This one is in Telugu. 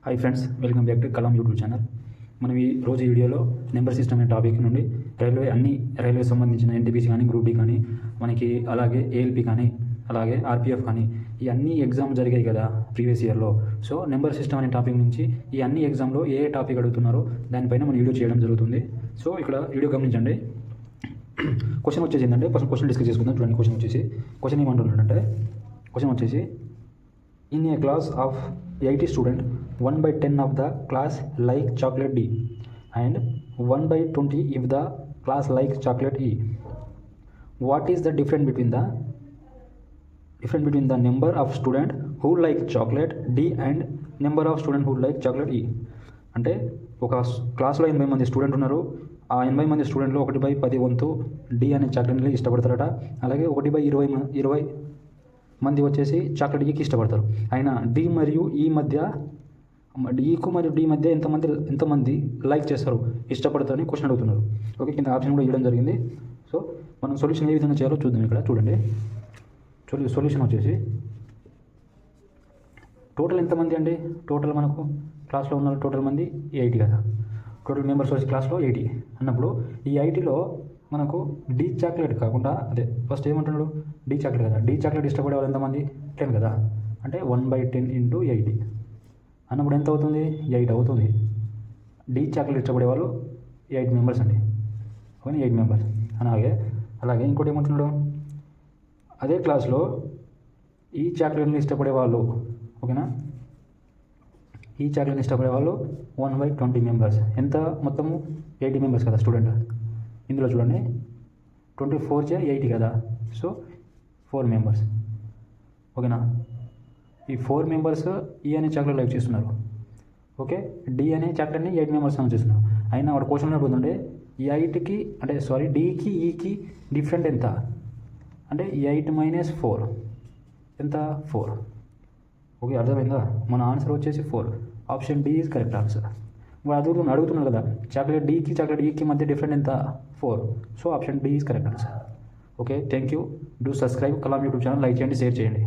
Hi friends, welcome back to Kalam YouTube channel. మనం ఈ రోజు వీడియోలో నెంబర్ సిస్టమ్ అనే టాపిక్ నుండి రైల్వే సంబంధించిన ఎన్టీపీసీ కానీ గ్రూప్ డి కానీ మనకి అలాగే ఏఎల్పి కానీ అలాగే ఆర్పిఎఫ్ కానీ ఈ అన్ని ఎగ్జామ్ జరిగాయి కదా ప్రీవియస్ ఇయర్లో. సో నెంబర్ సిస్టమ్ అనే టాపిక్ నుంచి ఈ అన్ని ఎగ్జామ్లో ఏ టాపిక్ అడుగుతున్నారో దానిపైన మనం వీడియో చేయడం జరుగుతుంది. సో ఇక్కడ వీడియో గమనించండి. క్వశ్చన్ వచ్చేసి ఏంటంటే ఫస్ట్ క్వశ్చన్ డిస్కస్ చేసుకుందాం. చూడండి, క్వశ్చన్ ఏమంటున్నాడంటే క్వశ్చన్ వచ్చేసి in a class of 80 student 1/10 of the class like chocolate D and 1/20 if the class like chocolate E. What is the difference between the number of student who like chocolate D and number of student who like chocolate E? అంటే ఒక క్లాస్లో 80 మంది స్టూడెంట్ ఉన్నారు. ఆ 80 మంది స్టూడెంట్లో 1/10 వంతు డి అనే చాక్లెట్ని ఇష్టపడతారట. అలాగే 1/20 మంది వచ్చేసి చాక్లెట్ ఈకి ఇష్టపడతారు. అయినా డి మరియు ఈ మధ్య ఈకు మరియు డి మధ్య ఎంతమంది లైక్ చేస్తారు, ఇష్టపడతారని క్వశ్చన్ అడుగుతున్నారు. ఓకే, కింద ఆప్షన్ కూడా ఇవ్వడం జరిగింది. సో మనం సొల్యూషన్ ఏ విధంగా చేయాలో చూద్దాం. ఇక్కడ చూడండి, సొల్యూషన్ వచ్చేసి టోటల్ ఎంతమంది అండి, టోటల్ మనకు క్లాస్లో ఉన్న టోటల్ మంది 80 కదా. టోటల్ మెంబర్స్ వచ్చి క్లాస్లో 80 అన్నప్పుడు ఈ 80లో మనకు డి చాక్లెట్ కాకుండా ఫస్ట్ ఏమంటున్నాడు, డి చాక్లెట్ కదా. డి చాక్లెట్ ఇష్టపడే వాళ్ళు ఎంతమంది, 10 కదా. అంటే 1/10 × 80 అన్నప్పుడు ఎంత అవుతుంది, 8 అవుతుంది. డి చాక్లెట్ ఇష్టపడే వాళ్ళు 8 మెంబర్స్ అండి. Okay, 8 members. అలాగే ఇంకోటి ఏమంటున్నాడు, అదే క్లాస్లో ఈ చాక్లెట్ని ఇష్టపడే వాళ్ళు, ఓకేనా, ఈ చాక్లెట్ని ఇష్టపడే వాళ్ళు 1/20 మెంబర్స్. ఎంత మొత్తము 80 మెంబర్స్ కదా స్టూడెంట్. ఇందులో చూడండి 24 × 80 కదా. So 4 members. ఓకేనా, ఈ 4 మెంబర్స్ ఈ అనే చాక్లెట్ లైక్ చేస్తున్నారు. ఓకే, డి అనే చాక్లెట్ని 8 మెంబర్స్ అని చేస్తున్నారు. అయినా వాడు క్వశ్చన్ అడుగుతుంటే ఈ 8కి డీకి ఈకి డిఫరెంట్ ఎంత అంటే 8 - 4 ఎంత, 4. ఓకే, అర్థమైందా? మన ఆన్సర్ వచ్చేసి 4. Option D is correct answer. వాడు అడుగుతున్నారు కదా చాక్లెట్ డీకి చాక్లెట్ ఈకి మధ్య డిఫరెంట్ ఎంత, 4. So option D is correct answer. Okay, thank you. Do subscribe Kalam YouTube channel. Like చేయండి, షేర్ చేయండి.